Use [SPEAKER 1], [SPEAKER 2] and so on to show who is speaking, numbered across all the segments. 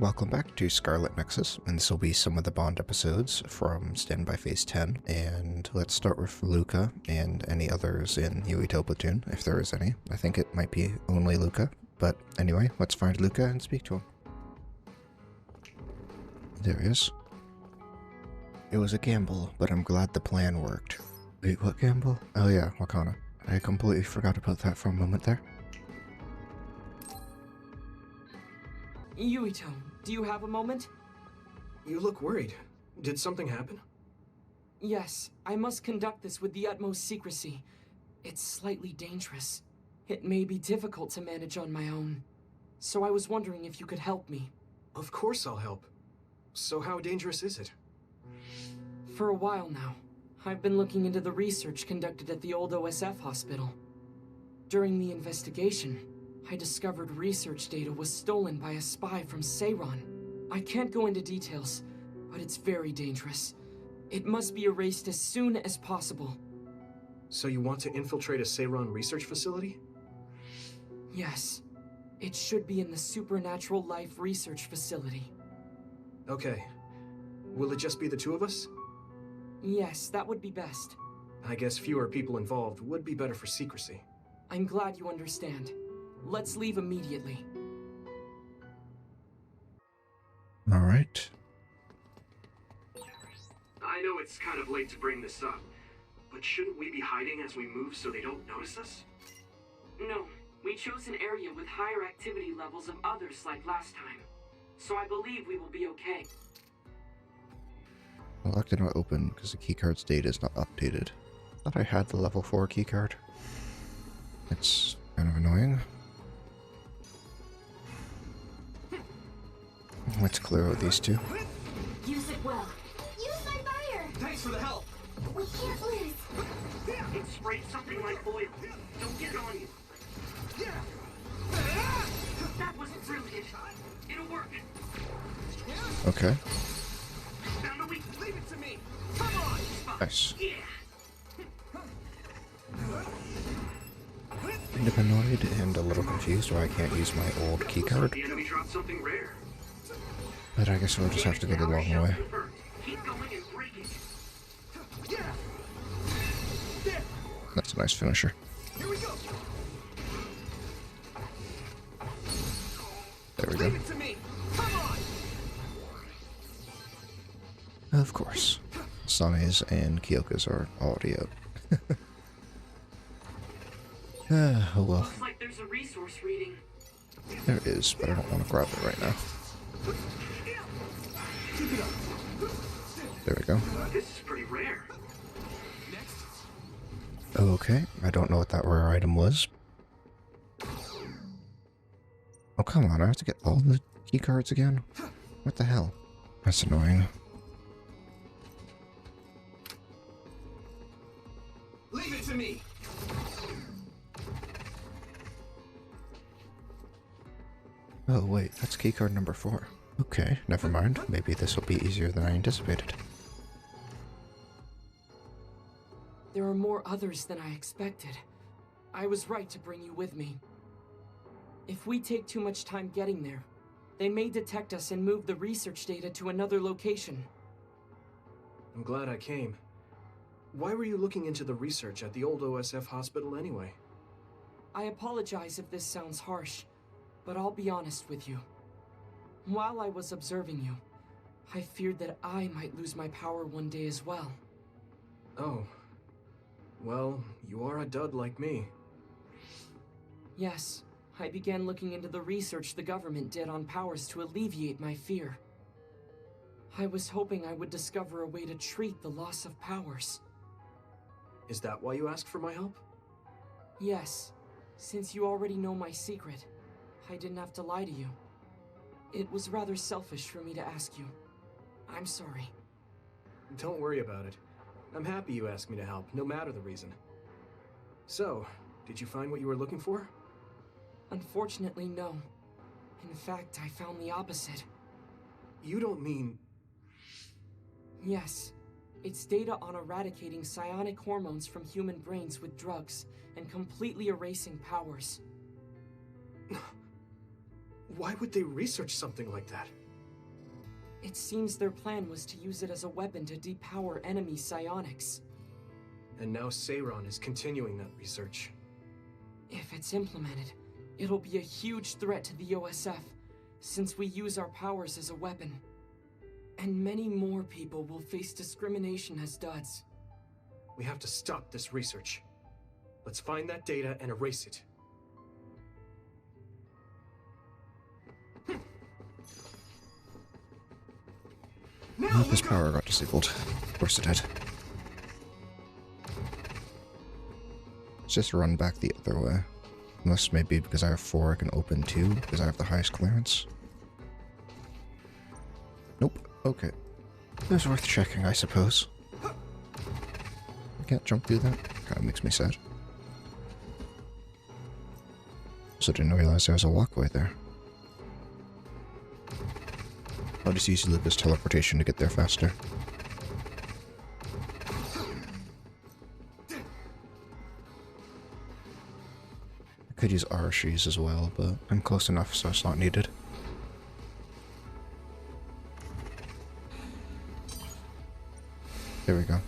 [SPEAKER 1] Welcome back to Scarlet Nexus, and this will be some of the Bond episodes from Standby Phase 10, and let's start with Luka and any others in Yuito Platoon, if there is any. I think it might be only Luka, but anyway, let's find Luka and speak to him. There he is. It was a gamble, but I'm glad the plan worked. Wait, what gamble? Oh yeah, Wakana. I completely forgot about that for a moment there.
[SPEAKER 2] Yuito, do you have a moment?
[SPEAKER 3] You look worried. Did something happen?
[SPEAKER 2] Yes, I must conduct this with the utmost secrecy. It's slightly dangerous. It may be difficult to manage on my own. So I was wondering if you could help me.
[SPEAKER 3] Of course I'll help. So how dangerous is it?
[SPEAKER 2] For a while now, I've been looking into the research conducted at the old OSF hospital. During the investigation, I discovered research data was stolen by a spy from Seiran. I can't go into details, but it's very dangerous. It must be erased as soon as possible.
[SPEAKER 3] So you want to infiltrate a Seiran research facility?
[SPEAKER 2] Yes. It should be in the Supernatural Life Research Facility.
[SPEAKER 3] Okay. Will it just be the two of us?
[SPEAKER 2] Yes, that would be best.
[SPEAKER 3] I guess fewer people involved would be better for secrecy.
[SPEAKER 2] I'm glad you understand. Let's leave immediately.
[SPEAKER 1] Alright.
[SPEAKER 4] I know it's kind of late to bring this up, but shouldn't we be hiding as we move so they don't notice us?
[SPEAKER 2] No, we chose an area with higher activity levels of others like last time. So I believe we will be okay.
[SPEAKER 1] The lock did not open because the keycard's data is not updated. I thought I had the level 4 keycard. It's kind of annoying. Let's clear out these two.
[SPEAKER 5] Use it well. Use my fire!
[SPEAKER 3] Thanks for the help!
[SPEAKER 5] We can't lose.
[SPEAKER 4] It sprayed something like oil. Don't get it on you. That was brilliant. It'll work.
[SPEAKER 1] Okay.
[SPEAKER 4] Found a weak.
[SPEAKER 3] Leave it to me! Come on!
[SPEAKER 1] Nice.
[SPEAKER 4] Yeah.
[SPEAKER 1] Kind of annoyed and a little confused why I can't use my old
[SPEAKER 4] Looks like
[SPEAKER 1] keycard,
[SPEAKER 4] the enemy dropped something rare.
[SPEAKER 1] but I guess we'll just have to go the long way.
[SPEAKER 4] Keep going and break it.
[SPEAKER 1] That's a nice finisher.
[SPEAKER 3] Here we go!
[SPEAKER 1] There we go.
[SPEAKER 3] Leave it to me! Come on!
[SPEAKER 1] Of course. Sane's and Kyoka's are already out. Oh well.
[SPEAKER 2] Looks like there's a resource reading.
[SPEAKER 1] There is, but I don't want to grab it right now. There we go.
[SPEAKER 4] This is pretty rare.
[SPEAKER 1] Okay, I don't know what that rare item was. Oh, come on, I have to get all the keycards again? What the hell? That's annoying.
[SPEAKER 3] Leave it to me!
[SPEAKER 1] Oh wait, that's keycard number 4. Okay, never mind. Maybe this will be easier than I anticipated.
[SPEAKER 2] There are more others than I expected. I was right to bring you with me. If we take too much time getting there, they may detect us and move the research data to another location.
[SPEAKER 3] I'm glad I came. Why were you looking into the research at the old OSF hospital anyway?
[SPEAKER 2] I apologize if this sounds harsh, but I'll be honest with you. While I was observing you, I feared that I might lose my power one day as well.
[SPEAKER 3] Oh. Well, you are a dud like me.
[SPEAKER 2] Yes, I began looking into the research the government did on powers to alleviate my fear. I was hoping I would discover a way to treat the loss of powers.
[SPEAKER 3] Is that why you asked for my help?
[SPEAKER 2] Yes, since you already know my secret, I didn't have to lie to you. It was rather selfish for me to ask you. I'm sorry.
[SPEAKER 3] Don't worry about it. I'm happy you asked me to help, no matter the reason. So, did you find what you were looking for?
[SPEAKER 2] Unfortunately, no. In fact, I found the opposite.
[SPEAKER 3] You don't mean...
[SPEAKER 2] Yes. It's data on eradicating psionic hormones from human brains with drugs and completely erasing powers.
[SPEAKER 3] Why would they research something like that?
[SPEAKER 2] It seems their plan was to use it as a weapon to depower enemy psionics.
[SPEAKER 3] And now Seiron is continuing that research.
[SPEAKER 2] If it's implemented, it'll be a huge threat to the OSF, since we use our powers as a weapon. And many more people will face discrimination as duds.
[SPEAKER 3] We have to stop this research. Let's find that data and erase it.
[SPEAKER 1] I hope his power got disabled. Of course it did. Let's just run back the other way. Unless maybe because I have 4 I can open 2, because I have the highest clearance. Nope. Okay. It was worth checking, I suppose. I can't jump through that. Kinda makes me sad. Also didn't realize there was a walkway there. I'll just use Luka's teleportation to get there faster. I could use Arashi's as well, but I'm close enough so it's not needed. There we go.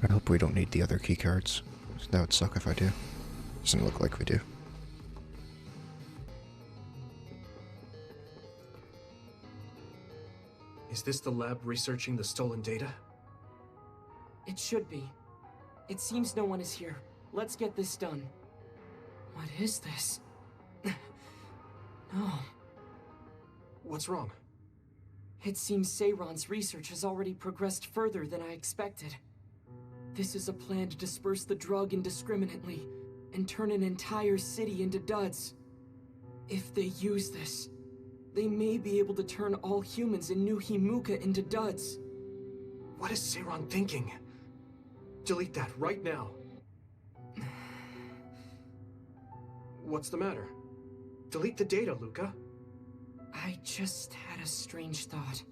[SPEAKER 1] I hope we don't need the other keycards. That would suck if I do. Doesn't look like we do.
[SPEAKER 3] Is this the lab researching the stolen data?
[SPEAKER 2] It should be. It seems no one is here. Let's get this done. What is this? No.
[SPEAKER 3] What's wrong?
[SPEAKER 2] It seems Seiron's research has already progressed further than I expected. This is a plan to disperse the drug indiscriminately and turn an entire city into duds. If they use this, they may be able to turn all humans in New Himuka into duds.
[SPEAKER 3] What is Seiron thinking? Delete that right now. What's the matter? Delete the data, Luka.
[SPEAKER 2] I just had a strange thought.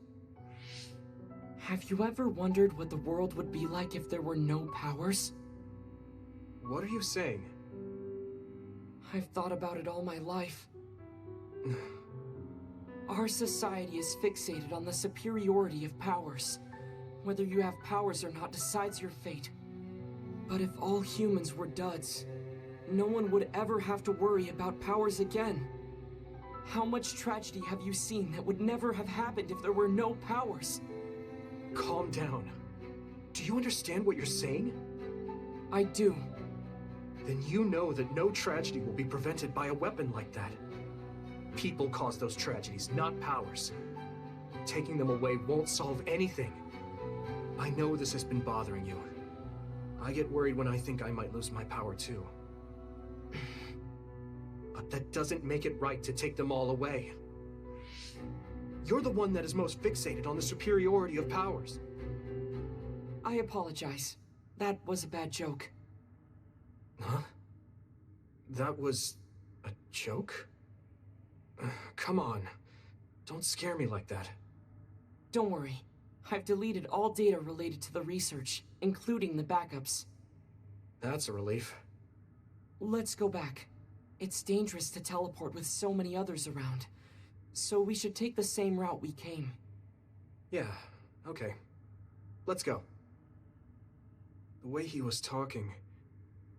[SPEAKER 2] Have you ever wondered what the world would be like if there were no powers?
[SPEAKER 3] What are you saying?
[SPEAKER 2] I've thought about it all my life. Our society is fixated on the superiority of powers. Whether you have powers or not decides your fate. But if all humans were duds, no one would ever have to worry about powers again. How much tragedy have you seen that would never have happened if there were no powers?
[SPEAKER 3] Calm down. Do you understand what you're saying?
[SPEAKER 2] I do.
[SPEAKER 3] Then you know that no tragedy will be prevented by a weapon like that. People cause those tragedies, not powers. Taking them away won't solve anything. I know this has been bothering you. I get worried when I think I might lose my power too. But that doesn't make it right to take them all away. You're the one that is most fixated on the superiority of powers.
[SPEAKER 2] I apologize. That was a bad joke.
[SPEAKER 3] Huh? That was a joke? Come on. Don't scare me like that.
[SPEAKER 2] Don't worry. I've deleted all data related to the research, including the backups.
[SPEAKER 3] That's a relief.
[SPEAKER 2] Let's go back. It's dangerous to teleport with so many others around. So we should take the same route we came.
[SPEAKER 3] Yeah, okay. Let's go. The way he was talking,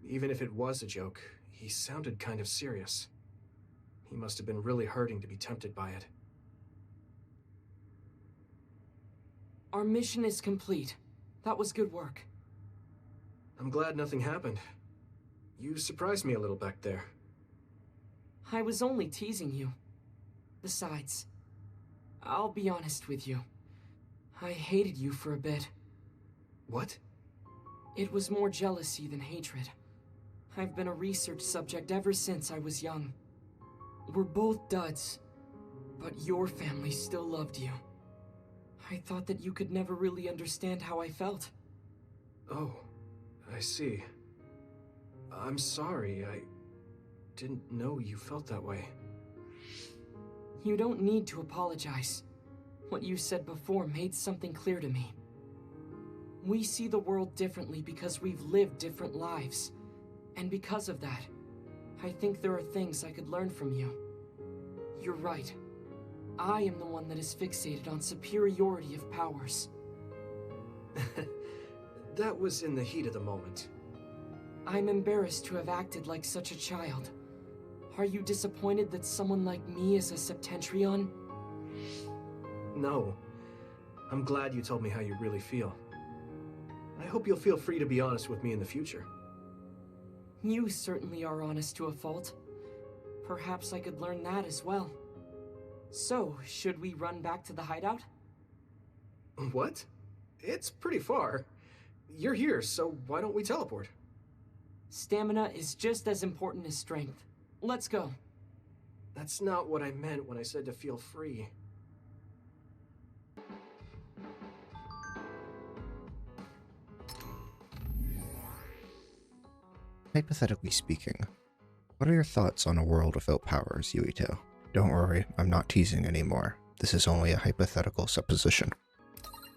[SPEAKER 3] even if it was a joke, he sounded kind of serious. He must have been really hurting to be tempted by it.
[SPEAKER 2] Our mission is complete. That was good work.
[SPEAKER 3] I'm glad nothing happened. You surprised me a little back there.
[SPEAKER 2] I was only teasing you. Besides, I'll be honest with you. I hated you for a bit.
[SPEAKER 3] What?
[SPEAKER 2] It was more jealousy than hatred. I've been a research subject ever since I was young. We're both duds, but your family still loved you. I thought that you could never really understand how I felt.
[SPEAKER 3] Oh, I see. I'm sorry, I didn't know you felt that way.
[SPEAKER 2] You don't need to apologize. What you said before made something clear to me. We see the world differently because we've lived different lives. And because of that, I think there are things I could learn from you. You're right. I am the one that is fixated on superiority of powers.
[SPEAKER 3] That was in the heat of the moment.
[SPEAKER 2] I'm embarrassed to have acted like such a child. Are you disappointed that someone like me is a Septentrion?
[SPEAKER 3] No. I'm glad you told me how you really feel. I hope you'll feel free to be honest with me in the future.
[SPEAKER 2] You certainly are honest to a fault. Perhaps I could learn that as well. So, should we run back to the hideout?
[SPEAKER 3] What? It's pretty far. You're here, so why don't we teleport?
[SPEAKER 2] Stamina is just as important as strength. Let's go.
[SPEAKER 3] That's not what I meant when I said to feel free.
[SPEAKER 1] Hypothetically speaking, what are your thoughts on a world without powers, Yuito? Don't worry, I'm not teasing anymore. This is only a hypothetical supposition.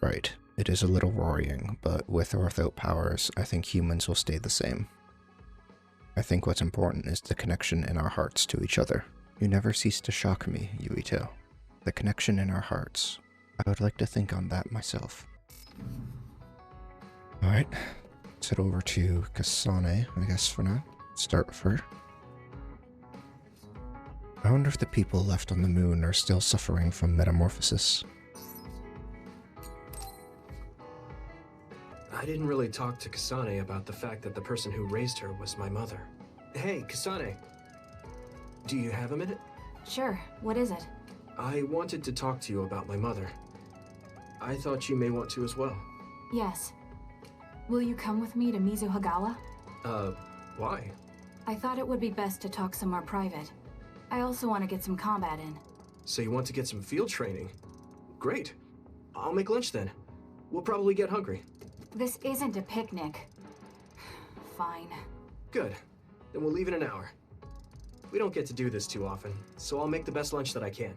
[SPEAKER 1] Right, it is a little worrying, but with or without powers, I think humans will stay the same. I think what's important is the connection in our hearts to each other. You never cease to shock me, Yuito. The connection in our hearts. I would like to think on that myself. Alright, let's head over to Kasane, I guess, for now. Start with her. I wonder if the people left on the moon are still suffering from metamorphosis.
[SPEAKER 3] I didn't really talk to Kasane about the fact that the person who raised her was my mother. Hey, Kasane. Do you have a minute?
[SPEAKER 5] Sure, what is it?
[SPEAKER 3] I wanted to talk to you about my mother. I thought you may want to as well.
[SPEAKER 5] Yes. Will you come with me to Mizuhagawa?
[SPEAKER 3] Why?
[SPEAKER 5] I thought it would be best to talk somewhere private. I also want to get some combat in.
[SPEAKER 3] So you want to get some field training? Great. I'll make lunch then. We'll probably get hungry.
[SPEAKER 5] This isn't a picnic. Fine.
[SPEAKER 3] Good. Then we'll leave in an hour. We don't get to do this too often, so I'll make the best lunch that I can.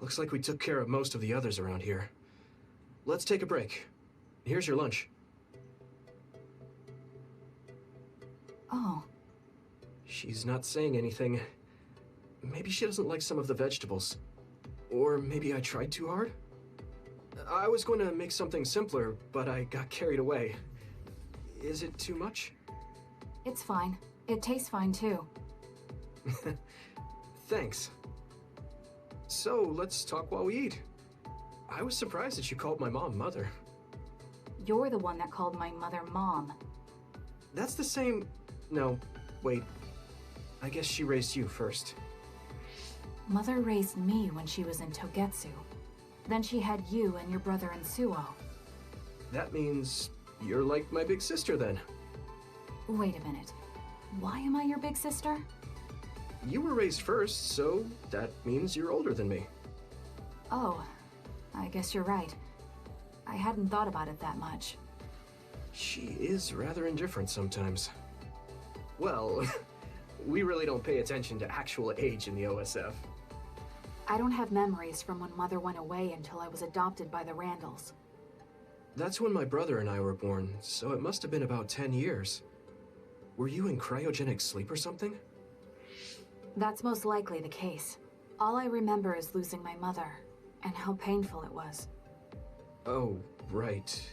[SPEAKER 3] Looks like we took care of most of the others around here. Let's take a break. Here's your lunch.
[SPEAKER 5] Oh.
[SPEAKER 3] She's not saying anything. Maybe she doesn't like some of the vegetables. Or maybe I tried too hard? I was going to make something simpler, but I got carried away. Is it too much?
[SPEAKER 5] It's fine. It tastes fine too.
[SPEAKER 3] Thanks. So, let's talk while we eat. I was surprised that you called my mom Mother.
[SPEAKER 5] You're the one that called my mother Mom.
[SPEAKER 3] That's the same... No, wait. I guess she raised you first.
[SPEAKER 5] Mother raised me when she was in Togetsu. Then she had you and your brother in Suo.
[SPEAKER 3] That means you're like my big sister then.
[SPEAKER 5] Wait a minute. Why am I your big sister?
[SPEAKER 3] You were raised first, so that means you're older than me.
[SPEAKER 5] Oh, I guess you're right. I hadn't thought about it that much.
[SPEAKER 3] She is rather indifferent sometimes. Well, we really don't pay attention to actual age in the OSF.
[SPEAKER 5] I don't have memories from when Mother went away until I was adopted by the Randalls.
[SPEAKER 3] That's when my brother and I were born, so it must have been about 10 years. Were you in cryogenic sleep or something?
[SPEAKER 5] That's most likely the case. All I remember is losing my mother, and how painful it was.
[SPEAKER 3] Oh, right.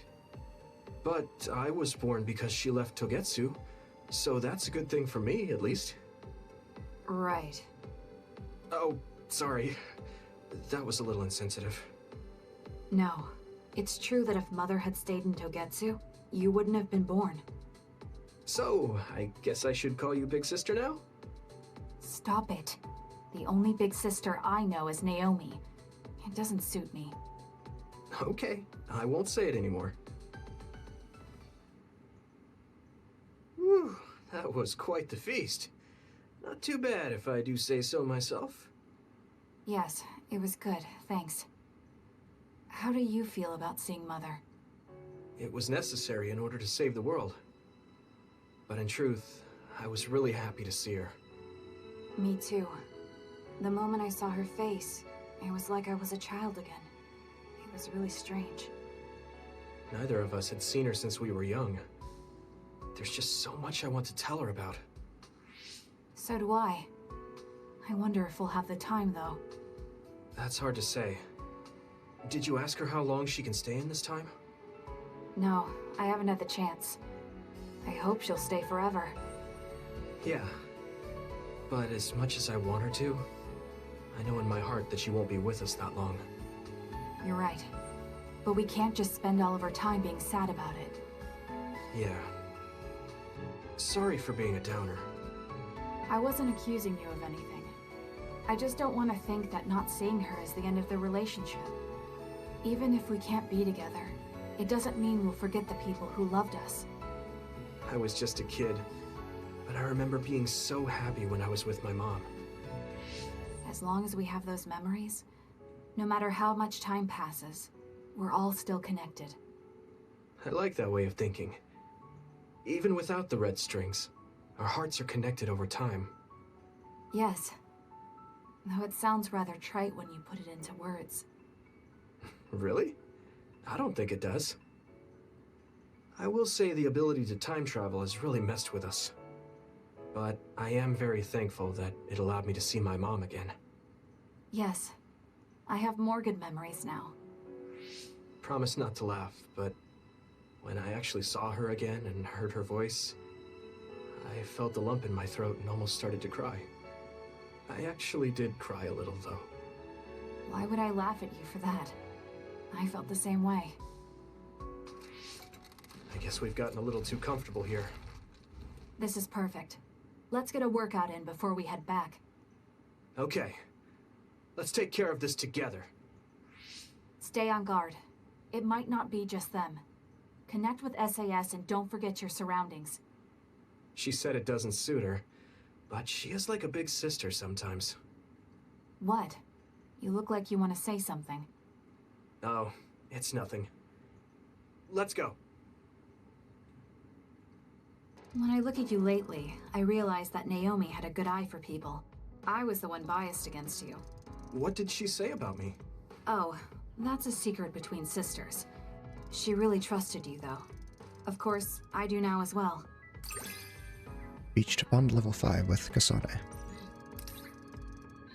[SPEAKER 3] But I was born because she left Togetsu, so that's a good thing for me, at least.
[SPEAKER 5] Right.
[SPEAKER 3] Oh, sorry. That was a little insensitive.
[SPEAKER 5] No. It's true that if Mother had stayed in Togetsu, you wouldn't have been born.
[SPEAKER 3] So, I guess I should call you Big Sister now?
[SPEAKER 5] Stop it. The only big sister I know is Naomi. It doesn't suit me.
[SPEAKER 3] Okay, I won't say it anymore. Whew, that was quite the feast. Not too bad if I do say so myself.
[SPEAKER 5] Yes, it was good, thanks. How do you feel about seeing Mother?
[SPEAKER 3] It was necessary in order to save the world. But in truth, I was really happy to see her.
[SPEAKER 5] Me too. The moment I saw her face, it was like I was a child again. It was really strange.
[SPEAKER 3] Neither of us had seen her since we were young. There's just so much I want to tell her about.
[SPEAKER 5] So do I. I wonder if we'll have the time, though.
[SPEAKER 3] That's hard to say. Did you ask her how long she can stay in this time?
[SPEAKER 5] No, I haven't had the chance. I hope she'll stay forever.
[SPEAKER 3] Yeah. But as much as I want her to, I know in my heart that she won't be with us that long.
[SPEAKER 5] You're right. But we can't just spend all of our time being sad about it.
[SPEAKER 3] Yeah. Sorry for being a downer.
[SPEAKER 5] I wasn't accusing you of anything. I just don't want to think that not seeing her is the end of the relationship. Even if we can't be together, it doesn't mean we'll forget the people who loved us.
[SPEAKER 3] I was just a kid, but I remember being so happy when I was with my mom.
[SPEAKER 5] As long as we have those memories, no matter how much time passes, we're all still connected.
[SPEAKER 3] I like that way of thinking. Even without the red strings, our hearts are connected over time.
[SPEAKER 5] Yes. Though it sounds rather trite when you put it into words.
[SPEAKER 3] Really? I don't think it does. I will say the ability to time travel has really messed with us. But I am very thankful that it allowed me to see my mom again.
[SPEAKER 5] Yes. I have more good memories now.
[SPEAKER 3] Promise not to laugh, but when I actually saw her again and heard her voice, I felt a lump in my throat and almost started to cry. I actually did cry a little, though.
[SPEAKER 5] Why would I laugh at you for that? I felt the same way.
[SPEAKER 3] I guess we've gotten a little too comfortable here.
[SPEAKER 5] This is perfect. Let's get a workout in before we head back.
[SPEAKER 3] Okay. Let's take care of this together.
[SPEAKER 5] Stay on guard. It might not be just them. Connect with SAS and don't forget your surroundings.
[SPEAKER 3] She said it doesn't suit her, but she is like a big sister sometimes.
[SPEAKER 5] What? You look like you want to say something.
[SPEAKER 3] Oh, it's nothing. Let's go.
[SPEAKER 5] When I look at you lately, I realize that Naomi had a good eye for people. I was the one biased against you.
[SPEAKER 3] What did she say about me?
[SPEAKER 5] Oh, that's a secret between sisters. She really trusted you, though. Of course, I do now as well.
[SPEAKER 1] Reached bond level 5 with Kasane.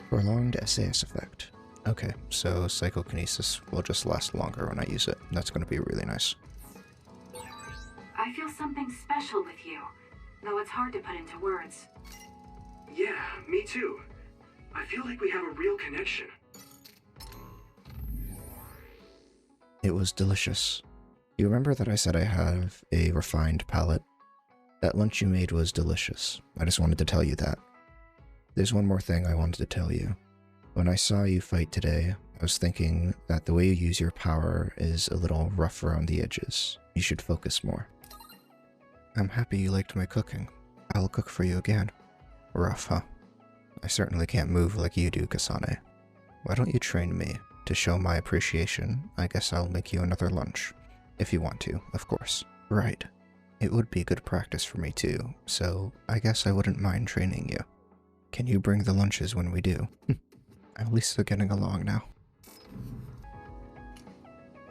[SPEAKER 1] Prolonged SAS effect. Okay, so psychokinesis will just last longer when I use it. That's going to be really nice.
[SPEAKER 5] I feel something special with you, though it's hard to put into words.
[SPEAKER 4] Yeah, me too. I feel like we have a real connection.
[SPEAKER 1] It was delicious. You remember that I said I have a refined palate? That lunch you made was delicious. I just wanted to tell you that. There's one more thing I wanted to tell you. When I saw you fight today, I was thinking that the way you use your power is a little rough around the edges. You should focus more. I'm happy you liked my cooking. I'll cook for you again. Rough, huh? I certainly can't move like you do, Kasane. Why don't you train me? To show my appreciation, I guess I'll make you another lunch. If you want to, of course. Right. It would be good practice for me too, so I guess I wouldn't mind training you. Can you bring the lunches when we do? At least they're getting along now.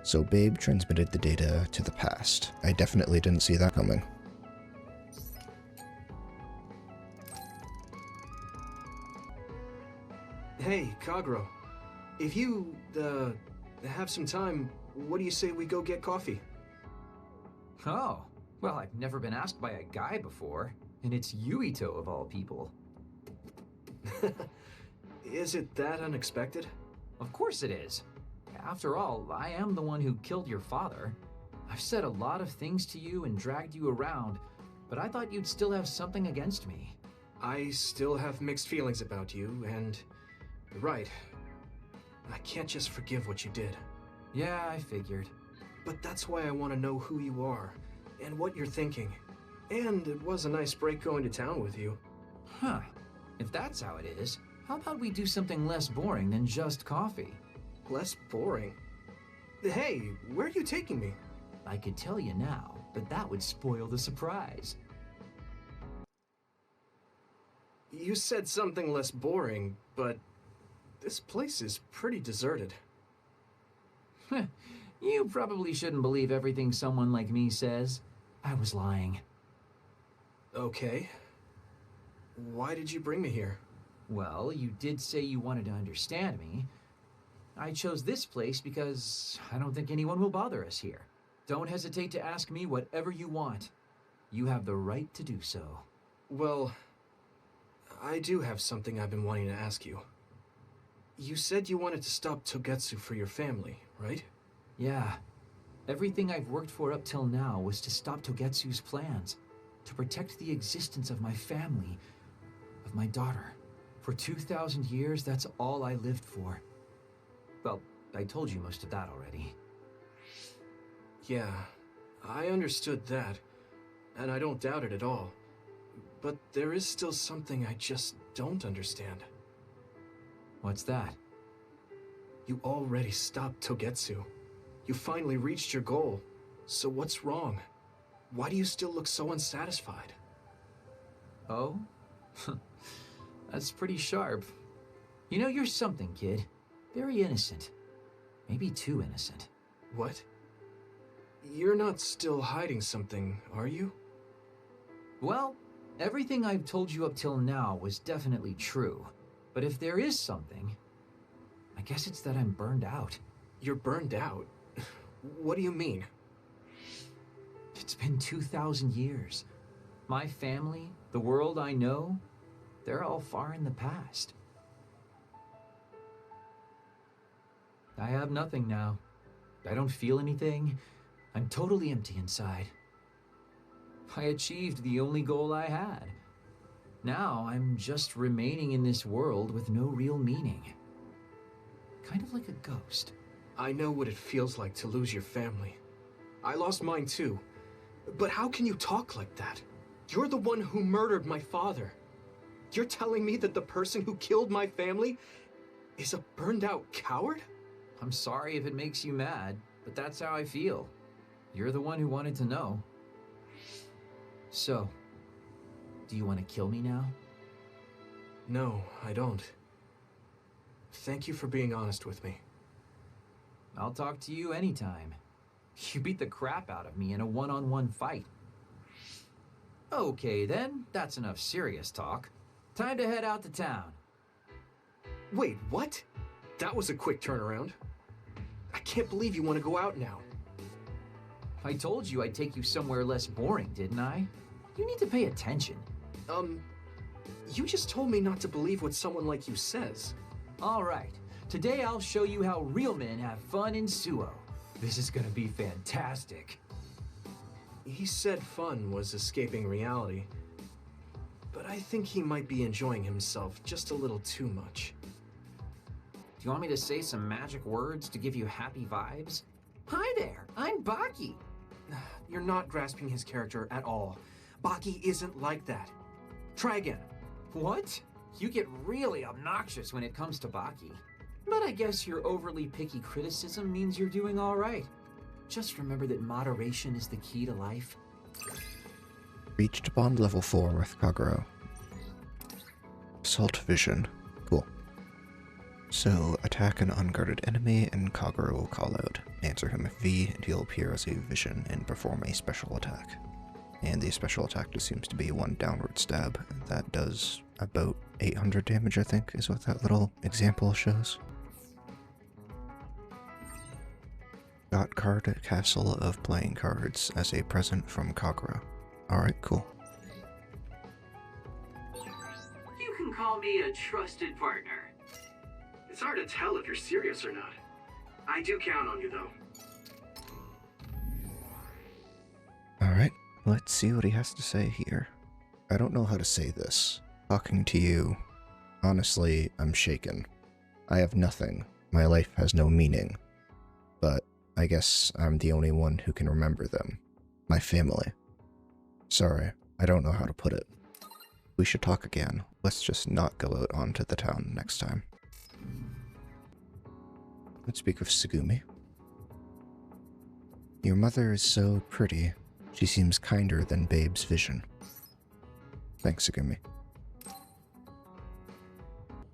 [SPEAKER 1] So Babe transmitted the data to the past. I definitely didn't see that coming.
[SPEAKER 3] Hey, Kagero. If you, have some time, what do you say we go get coffee?
[SPEAKER 6] Oh, well, I've never been asked by a guy before, and it's Yuito of all people.
[SPEAKER 3] Is it that unexpected?
[SPEAKER 6] Of course it is. After all, I am the one who killed your father. I've said a lot of things to you and dragged you around, but I thought you'd still have something against me.
[SPEAKER 3] I still have mixed feelings about you, and you're right. I can't just forgive what you did.
[SPEAKER 6] Yeah, I figured.
[SPEAKER 3] But that's why I want to know who you are, and what you're thinking. And it was a nice break going to town with you.
[SPEAKER 6] Huh. If that's how it is, how about we do something less boring than just coffee?
[SPEAKER 3] Less boring? Hey, where are you taking me?
[SPEAKER 6] I could tell you now, but that would spoil the surprise.
[SPEAKER 3] You said something less boring, but this place is pretty deserted.
[SPEAKER 6] You probably shouldn't believe everything someone like me says. I was lying.
[SPEAKER 3] Okay. Why did you bring me here?
[SPEAKER 6] Well, you did say you wanted to understand me. I chose this place because I don't think anyone will bother us here. Don't hesitate to ask me whatever you want. You have the right to do so.
[SPEAKER 3] Well, I do have something I've been wanting to ask you. You said you wanted to stop Togetsu for your family, right?
[SPEAKER 6] Yeah. Everything I've worked for up till now was to stop Togetsu's plans, to protect the existence of my family, of my daughter. For 2,000 years, that's all I lived for. Well, I told you most of that already.
[SPEAKER 3] Yeah, I understood that, and I don't doubt it at all. But there is still something I just don't understand.
[SPEAKER 6] What's that?
[SPEAKER 3] You already stopped Togetsu. You finally reached your goal. So what's wrong? Why do you still look so unsatisfied?
[SPEAKER 6] Oh? That's pretty sharp. You know, you're something, kid. Very innocent. Maybe too innocent.
[SPEAKER 3] What? You're not still hiding something, are you?
[SPEAKER 6] Well, everything I've told you up till now was definitely true. But if there is something, I guess it's that I'm burned out.
[SPEAKER 3] You're burned out? What do you mean?
[SPEAKER 6] It's been 2,000 years. My family, the world I know, they're all far in the past. I have nothing now. I don't feel anything. I'm totally empty inside. I achieved the only goal I had. Now I'm just remaining in this world with no real meaning. Kind of like a ghost.
[SPEAKER 3] I know what it feels like to lose your family. I lost mine too. But how can you talk like that? You're the one who murdered my father. You're telling me that the person who killed my family is a burned out coward?
[SPEAKER 6] I'm sorry if it makes you mad, but that's how I feel. You're the one who wanted to know. So, do you want to kill me now?
[SPEAKER 3] No, I don't. Thank you for being honest with me.
[SPEAKER 6] I'll talk to you anytime. You beat the crap out of me in a one-on-one fight. Okay then, that's enough serious talk. Time to head out to town.
[SPEAKER 3] Wait, what? That was a quick turnaround. I can't believe you want to go out now.
[SPEAKER 6] I told you I'd take you somewhere less boring, didn't I? You need to pay attention.
[SPEAKER 3] You just told me not to believe what someone like you says.
[SPEAKER 6] All right, today I'll show you how real men have fun in Suo. This is gonna be fantastic.
[SPEAKER 3] He said fun was escaping reality, but I think he might be enjoying himself just a little too much.
[SPEAKER 6] Do you want me to say some magic words to give you happy vibes? Hi there, I'm Baki.
[SPEAKER 3] You're not grasping his character at all. Baki isn't like that. Try again.
[SPEAKER 6] What? You get really obnoxious when it comes to Baki. But I guess your overly picky criticism means you're doing all right. Just remember that moderation is the key to life.
[SPEAKER 1] Reached bond level 4 with Kagero. Assault vision. Cool. So, attack an unguarded enemy and Kagero will call out. Answer him with V and he'll appear as a vision and perform a special attack. And the special attack just seems to be one downward stab. That does about 800 damage, I think, is what that little example shows. Got card Castle of Playing Cards as a present from Kagero. Alright, cool.
[SPEAKER 4] You can call me a trusted partner. It's hard to tell if you're serious or not. I do count on you, though.
[SPEAKER 1] Alright, let's see what he has to say here. I don't know how to say this. Talking to you, honestly, I'm shaken. I have nothing. My life has no meaning. But I guess I'm the only one who can remember them. My family. Sorry, I don't know how to put it. We should talk again. Let's just not go out onto the town next time. Let's speak of Tsugumi. Your mother is so pretty. She seems kinder than Babe's vision. Thanks, Tsugumi.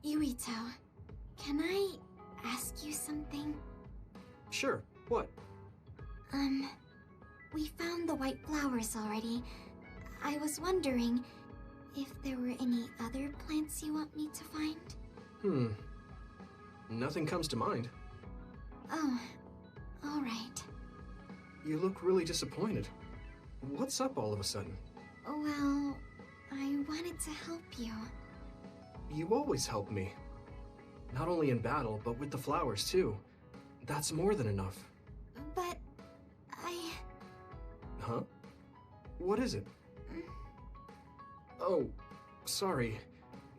[SPEAKER 7] Yuito, can I ask you something?
[SPEAKER 3] Sure, what?
[SPEAKER 7] We found the white flowers already. I was wondering if there were any plants you want me to find?
[SPEAKER 3] Nothing comes to mind.
[SPEAKER 7] Oh, alright.
[SPEAKER 3] You look really disappointed. What's up all of a sudden?
[SPEAKER 7] Well, I wanted to help you.
[SPEAKER 3] You always help me. Not only in battle, but with the flowers too. That's more than enough.
[SPEAKER 7] But
[SPEAKER 3] Huh? What is it? Oh, sorry.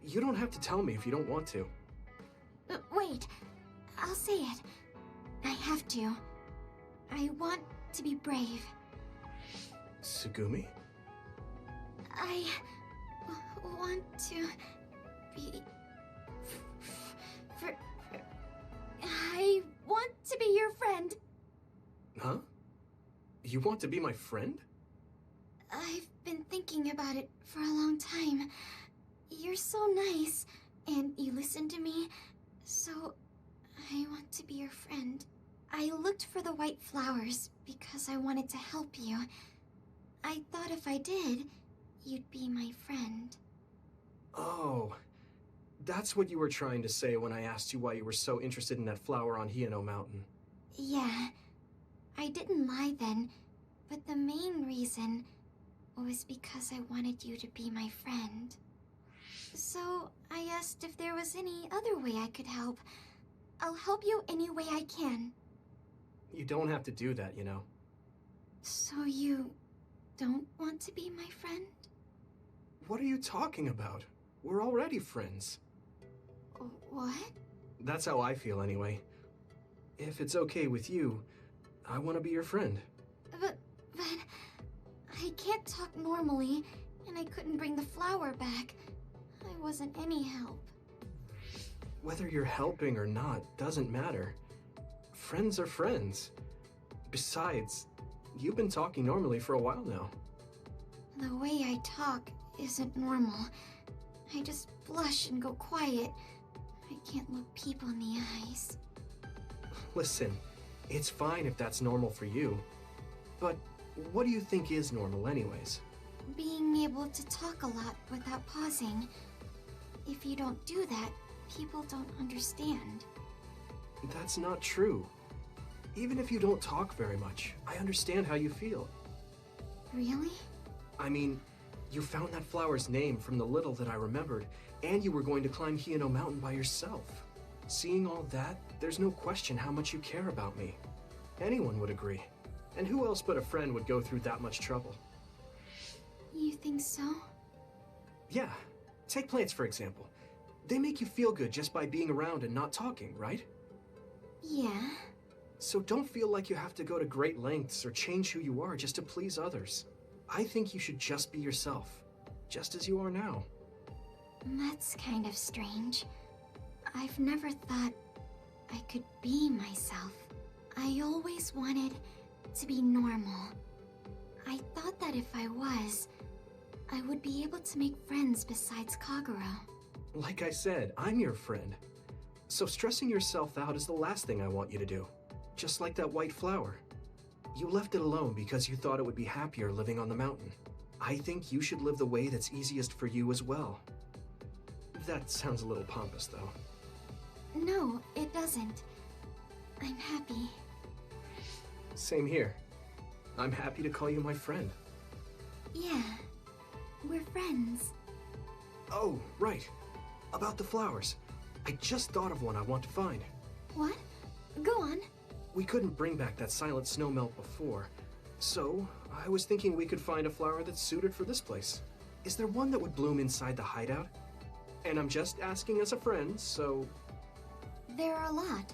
[SPEAKER 3] You don't have to tell me if you don't want to.
[SPEAKER 7] Wait, I'll say it. I have to. I want to be brave.
[SPEAKER 3] Tsugumi?
[SPEAKER 7] I want to be... I want to be your friend.
[SPEAKER 3] Huh? You want to be my friend?
[SPEAKER 7] I've been thinking about it for a long time. You're so nice, and you listen to me, so I want to be your friend. I looked for the white flowers because I wanted to help you. I thought if I did, you'd be my friend.
[SPEAKER 3] Oh, that's what you were trying to say when I asked you why you were so interested in that flower on Hiyano Mountain.
[SPEAKER 7] Yeah, I didn't lie then, but the main reason was because I wanted you to be my friend. So I asked if there was any other way I could help. I'll help you any way I can.
[SPEAKER 3] You don't have to do that, you know.
[SPEAKER 7] So you don't want to be my friend?
[SPEAKER 3] What are you talking about? We're already friends.
[SPEAKER 7] What?
[SPEAKER 3] That's how I feel anyway. If it's okay with you, I want to be your friend.
[SPEAKER 7] But I can't talk normally, and I couldn't bring the flower back. I wasn't any help.
[SPEAKER 3] Whether you're helping or not doesn't matter. Friends are friends. Besides, you've been talking normally for a while now.
[SPEAKER 7] The way I talk isn't normal. I just blush and go quiet. I can't look people in the eyes.
[SPEAKER 3] Listen, it's fine if that's normal for you. But what do you think is normal anyways?
[SPEAKER 7] Being able to talk a lot without pausing. If you don't do that, people don't understand.
[SPEAKER 3] That's not true. Even if you don't talk very much, I understand how you feel.
[SPEAKER 7] Really?
[SPEAKER 3] I mean, you found that flower's name from the little that I remembered, and you were going to climb Hiyano Mountain by yourself. Seeing all that, there's no question how much you care about me. Anyone would agree. And who else but a friend would go through that much trouble?
[SPEAKER 7] You think so?
[SPEAKER 3] Yeah. Take plants, for example. They make you feel good just by being around and not talking, right?
[SPEAKER 7] Yeah.
[SPEAKER 3] So don't feel like you have to go to great lengths or change who you are just to please others. I think you should just be yourself, just as you are now.
[SPEAKER 7] That's kind of strange. I've never thought I could be myself. I always wanted to be normal. I thought that if I was, I would be able to make friends besides Kagero.
[SPEAKER 3] Like I said, I'm your friend. So stressing yourself out is the last thing I want you to do. Just like that white flower. You left it alone because you thought it would be happier living on the mountain. I think you should live the way that's easiest for you as well. That sounds a little pompous, though.
[SPEAKER 7] No, it doesn't. I'm happy.
[SPEAKER 3] Same here. I'm happy to call you my friend.
[SPEAKER 7] Yeah, we're friends.
[SPEAKER 3] Oh, right. About the flowers. I just thought of one I want to find.
[SPEAKER 7] What? Go on.
[SPEAKER 3] We couldn't bring back that silent snow melt before, so I was thinking we could find a flower that's suited for this place. Is there one that would bloom inside the hideout? And I'm just asking as a friend, so...
[SPEAKER 7] There are a lot.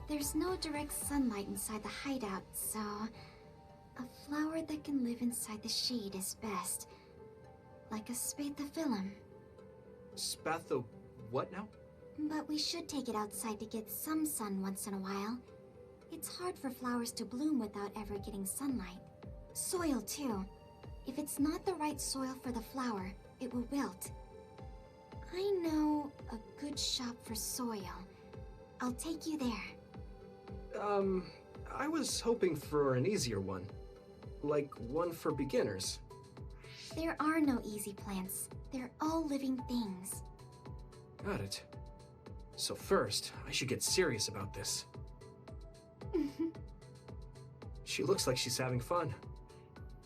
[SPEAKER 7] There's no direct sunlight inside the hideout, so... A flower that can live inside the shade is best. Like a spathiphyllum.
[SPEAKER 3] Spatho... what now?
[SPEAKER 7] But we should take it outside to get some sun once in a while. It's hard for flowers to bloom without ever getting sunlight. Soil, too. If it's not the right soil for the flower, it will wilt. I know a good shop for soil. I'll take you there.
[SPEAKER 3] I was hoping for an easier one. Like one for beginners.
[SPEAKER 7] There are no easy plants. They're all living things.
[SPEAKER 3] Got it. So first, I should get serious about this. She looks like she's having fun.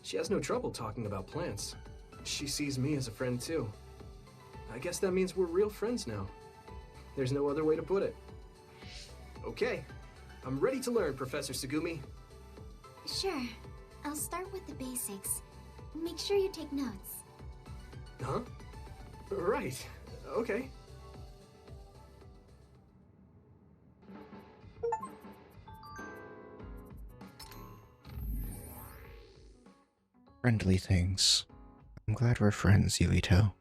[SPEAKER 3] She has no trouble talking about plants. She sees me as a friend too. I guess that means we're real friends now. There's no other way to put it. Okay, I'm ready to learn, Professor Tsugumi.
[SPEAKER 7] Sure. I'll start with the basics. Make sure you take notes.
[SPEAKER 3] Huh? Right. Okay.
[SPEAKER 1] Friendly things. I'm glad we're friends, Yuito.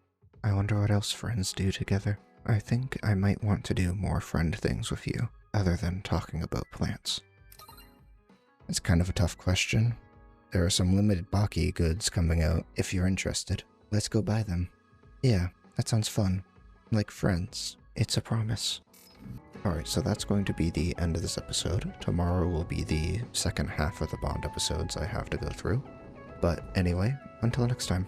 [SPEAKER 1] I wonder what else friends do together. I think I might want to do more friend things with you, other than talking about plants. It's kind of a tough question. There are some limited Baki goods coming out. If you're interested, let's go buy them. Yeah, that sounds fun. Like friends. It's a promise. Alright, so that's going to be the end of this episode. Tomorrow will be the second half of the Bond episodes I have to go through. But anyway, until next time.